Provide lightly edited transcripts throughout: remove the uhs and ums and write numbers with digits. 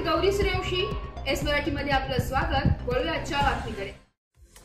Gauri Suryavanshi, S मराठीमध्ये आपलं स्वागत। वळूया आजच्या बातमीकडे।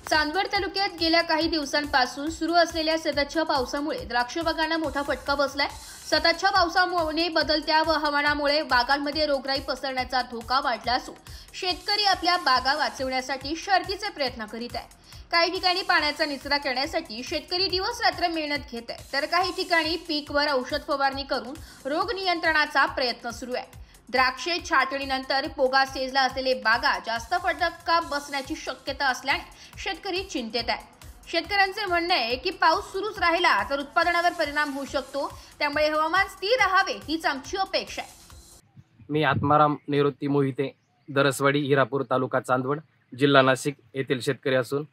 चांदवड तालुक्यात गेल्या काही दिवसांपासून सुरू असलेल्या सततच्या पावसामुळे द्राक्ष बागांना मोठा फटका बसलाय। सततच्या पावसामुळे बदलत्या हवामानामुळे बागांमध्ये रोगराई पसरण्याचा धोका वाढला असून शेतकरी आपल्या बागा वाचवण्यासाठी शर्थीचे प्रयत्न करीत आहे। काही ठिकाणी पाण्याचा निचरा करण्यासाठी शेतकरी दिवस रात्र मेहनत घेत आहे, तर काही ठिकाणी पीकवर औषध फवारणी करून रोग नियंत्रणाचा प्रयत्न सुरू आहे। द्राक्षे छाटणीनंतर पोगा स्टेजला असलेले बागा जास्त फटका बसण्याची शक्यता असल्याने शेतकरी चिंतेत आहे। शेतकऱ्यांचे म्हणणे आहे की पाऊस सुरूच राहिला तर उत्पादनावर परिणाम होऊ शकतो, त्यामुळे हवामान स्थिर राहावे हीच आमची अपेक्षा आहे। मी आत्माराम निवृत्ती मोहिते, दरसवाडी, हिरापूर, तालुका चांदवड, जिल्हा नाशिक येथील शेतकरी असून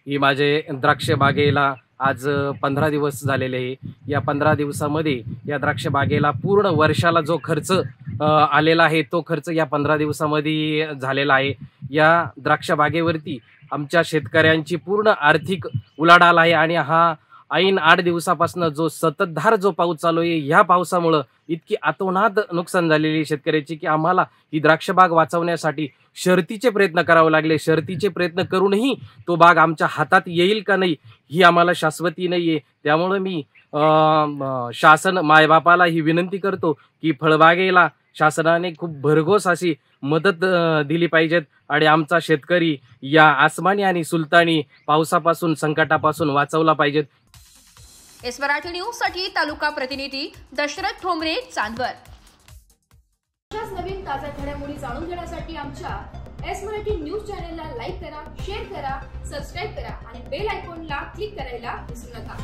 ही माझे द्राक्ष बागेला आज 15 दिवस झालेले आहे। या 15 दिवसामध्ये या द्राक्ष बागेला पूर्ण वर्षाला जो खर्च आलेला आहे तो खर्च या 15 दिवसामध्ये झालेला आहे। या द्राक्ष बागेवरती आमच्या शेतकऱ्यांची पूर्ण आर्थिक उलाढाल आहे आणि हा ऐन 8 दिवसापासून जो सततधार जो पाऊस चालू आहे, ह्या पावसामुळे इतकी अतोनात नुकसान झालेली शेतकऱ्याची की आम्हाला ही द्राक्ष बाग वाचवण्यासाठी शर्थीचे प्रयत्न करावे लागले। शर्थीचे प्रयत्न करूनही तो बाग आमच्या हातात येईल का नाही ही आम्हाला शाश्वती नाही आहे। त्यामुळे मी शासन मायबापाला ही विनंती करतो की फळबागेला शासनाने खूप भरघोस अशी मदत दिली पाहिजेत आणि आमचा शेतकरी या आसमानी आणि सुलतानी पावसापासून संकटापासून वाचवला पाहिजेत। एस मराठी न्यूज साठी तालुका प्रतिनिधी दशरथ ठोंबरे, चांदवड। अशाच नवीन ताज्या घडामोडी जाणून घेण्यासाठी आमच्या एस मराठी न्यूज चॅनलला लाईक करा, शेअर करा, सबस्क्राइब करा आणि बेल आयकॉनला क्लिक करायला विसरू नका।